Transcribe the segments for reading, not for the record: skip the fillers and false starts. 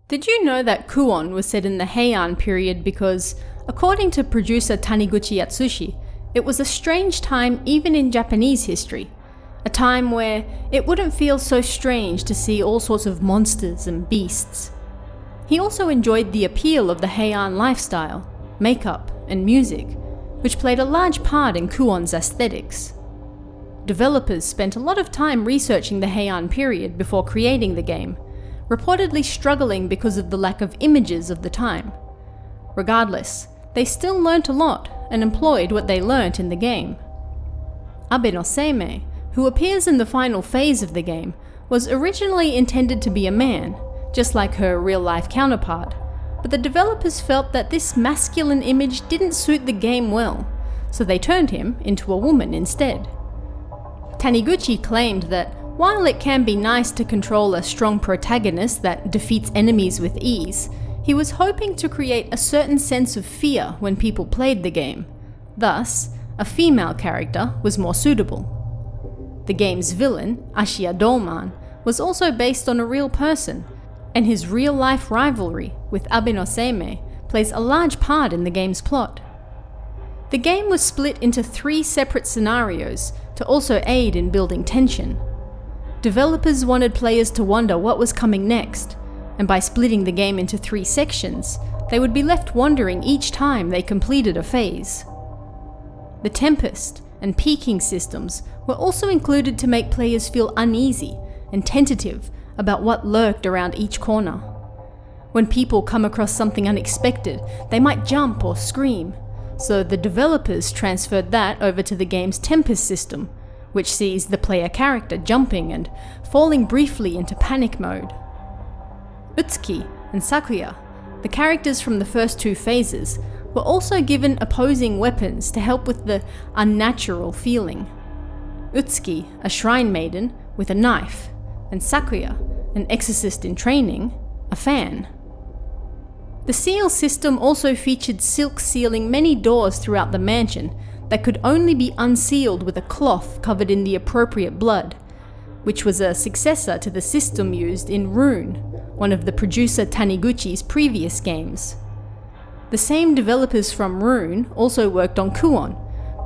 Did you know that Kuon was set in the Heian period because, according to producer Taniguchi Yatsushi, it was a strange time even in Japanese history, a time where it wouldn't feel so strange to see all sorts of monsters and beasts. He also enjoyed the appeal of the Heian lifestyle, makeup, and music, which played a large part in Kuon's aesthetics. Developers spent a lot of time researching the Heian period before creating the game, reportedly struggling because of the lack of images of the time. Regardless, they still learnt a lot and employed what they learnt in the game. Abe no Seimei, who appears in the final phase of the game, was originally intended to be a man, just like her real-life counterpart, but the developers felt that this masculine image didn't suit the game well, so they turned him into a woman instead. Taniguchi claimed that while it can be nice to control a strong protagonist that defeats enemies with ease, he was hoping to create a certain sense of fear when people played the game. Thus, a female character was more suitable. The game's villain, Ashiya Dolman, was also based on a real person, and his real-life rivalry with Abe no Seimei plays a large part in the game's plot. The game was split into 3 separate scenarios to also aid in building tension. Developers wanted players to wonder what was coming next, and by splitting the game into 3 sections, they would be left wondering each time they completed a phase. The Tempest and peeking systems were also included to make players feel uneasy and tentative about what lurked around each corner. When people come across something unexpected, they might jump or scream, so the developers transferred that over to the game's Tempest system, which sees the player character jumping and falling briefly into panic mode. Utsuki and Sakuya, the characters from the first 2 phases, were also given opposing weapons to help with the unnatural feeling. Utsuki, a shrine maiden, with a knife, and Sakuya, an exorcist in training, a fan. The seal system also featured silk sealing many doors throughout the mansion that could only be unsealed with a cloth covered in the appropriate blood, which was a successor to the system used in Rune, one of the producer Taniguchi's previous games. The same developers from Rune also worked on Kuon,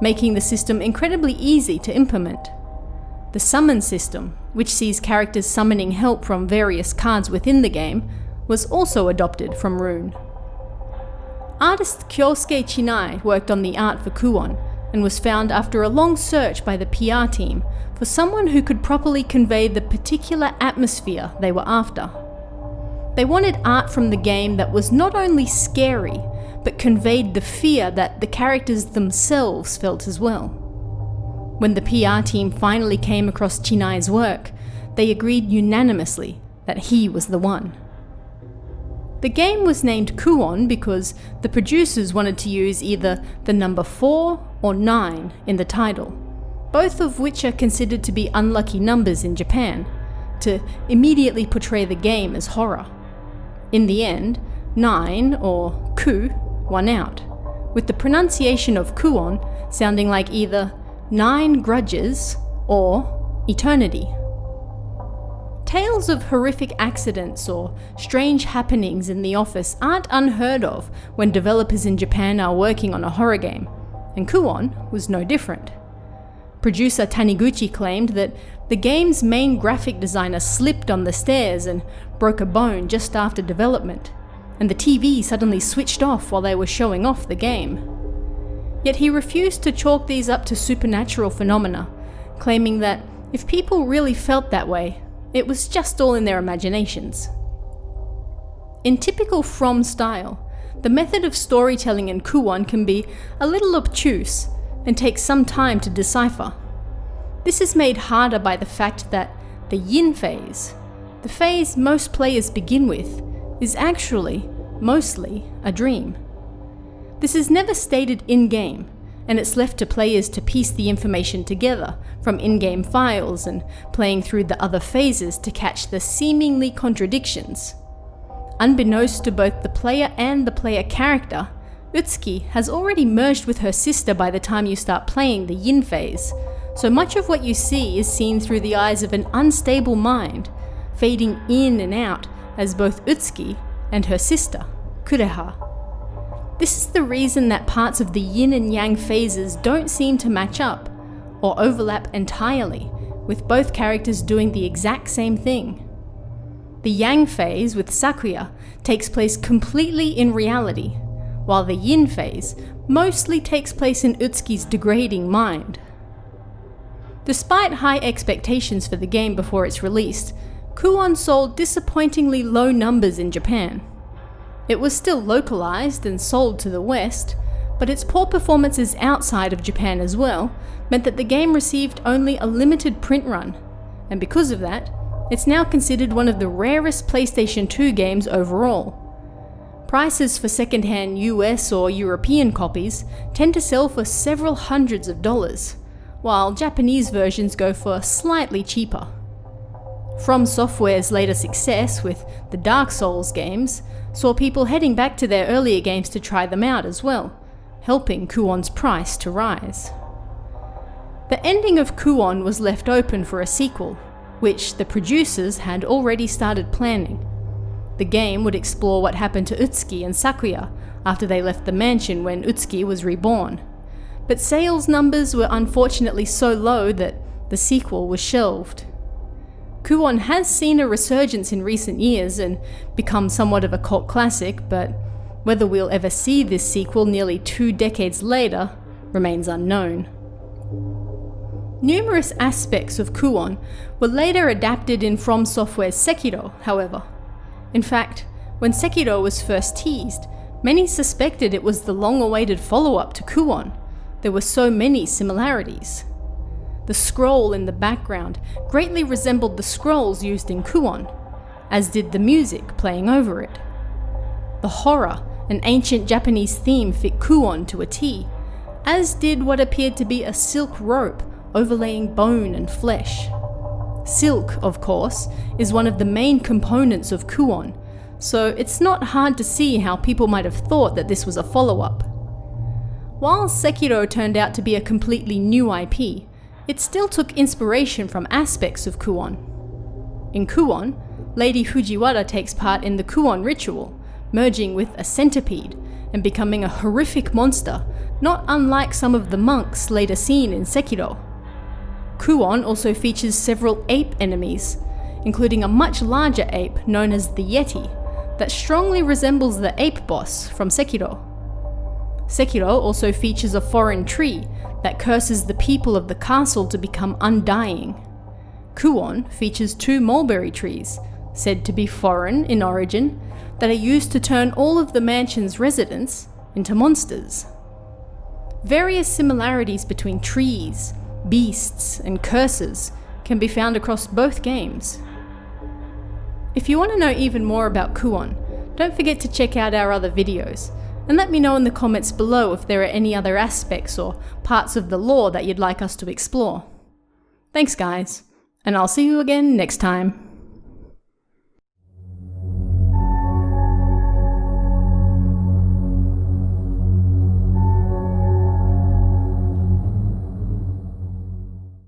making the system incredibly easy to implement. The summon system, which sees characters summoning help from various cards within the game, was also adopted from Rune. Artist Kyosuke Chinai worked on the art for Kuon, and was found after a long search by the PR team for someone who could properly convey the particular atmosphere they were after. They wanted art from the game that was not only scary, but conveyed the fear that the characters themselves felt as well. When the PR team finally came across Chinai's work, they agreed unanimously that he was the one. The game was named Kuon because the producers wanted to use either the number 4 or 9 in the title, both of which are considered to be unlucky numbers in Japan, to immediately portray the game as horror. In the end, 9, or Ku, won out, with the pronunciation of Kuon sounding like either 9 grudges or eternity. Tales of horrific accidents or strange happenings in the office aren't unheard of when developers in Japan are working on a horror game, and Kuon was no different. Producer Taniguchi claimed that the game's main graphic designer slipped on the stairs and broke a bone just after development, and the TV suddenly switched off while they were showing off the game. Yet he refused to chalk these up to supernatural phenomena, claiming that if people really felt that way, it was just all in their imaginations. In typical From style, the method of storytelling in Kuon can be a little obtuse and take some time to decipher. This is made harder by the fact that the yin phase, the phase most players begin with, is actually, mostly, a dream. This is never stated in-game, and it's left to players to piece the information together from in-game files and playing through the other phases to catch the seemingly contradictions. Unbeknownst to both the player and the player character, Utsuki has already merged with her sister by the time you start playing the yin phase, so much of what you see is seen through the eyes of an unstable mind, fading in and out as both Utsuki and her sister, Kureha. This is the reason that parts of the yin and yang phases don't seem to match up, or overlap entirely, with both characters doing the exact same thing. The yang phase with Sakuya takes place completely in reality, while the yin phase mostly takes place in Utsuki's degrading mind. Despite high expectations for the game before its release, Kuon sold disappointingly low numbers in Japan. It was still localized and sold to the West, but its poor performances outside of Japan as well meant that the game received only a limited print run, and because of that, it's now considered one of the rarest PlayStation 2 games overall. Prices for second-hand US or European copies tend to sell for several hundreds of dollars, while Japanese versions go for slightly cheaper. FromSoftware's later success with the Dark Souls games saw people heading back to their earlier games to try them out as well, helping Kuon's price to rise. The ending of Kuon was left open for a sequel, which the producers had already started planning. The game would explore what happened to Utsuki and Sakuya after they left the mansion when Utsuki was reborn. But sales numbers were unfortunately so low that the sequel was shelved. Kuon has seen a resurgence in recent years and become somewhat of a cult classic, but whether we'll ever see this sequel nearly 2 decades later remains unknown. Numerous aspects of Kuon were later adapted in FromSoftware's Sekiro, however. In fact, when Sekiro was first teased, many suspected it was the long-awaited follow-up to Kuon. There were so many similarities. The scroll in the background greatly resembled the scrolls used in Kuon, as did the music playing over it. The horror and ancient Japanese theme fit Kuon to a T, as did what appeared to be a silk rope overlaying bone and flesh. Silk, of course, is one of the main components of Kuon, so it's not hard to see how people might have thought that this was a follow-up. While Sekiro turned out to be a completely new IP, it still took inspiration from aspects of Kuon. In Kuon, Lady Fujiwara takes part in the Kuon ritual, merging with a centipede and becoming a horrific monster, not unlike some of the monks later seen in Sekiro. Kuon also features several ape enemies, including a much larger ape known as the Yeti, that strongly resembles the ape boss from Sekiro. Sekiro also features a foreign tree that curses the people of the castle to become undying. Kuon features 2 mulberry trees, said to be foreign in origin, that are used to turn all of the mansion's residents into monsters. Various similarities between trees, beasts, and curses can be found across both games. If you want to know even more about Kuon, don't forget to check out our other videos, and let me know in the comments below if there are any other aspects or parts of the lore that you'd like us to explore. Thanks guys, and I'll see you again next time.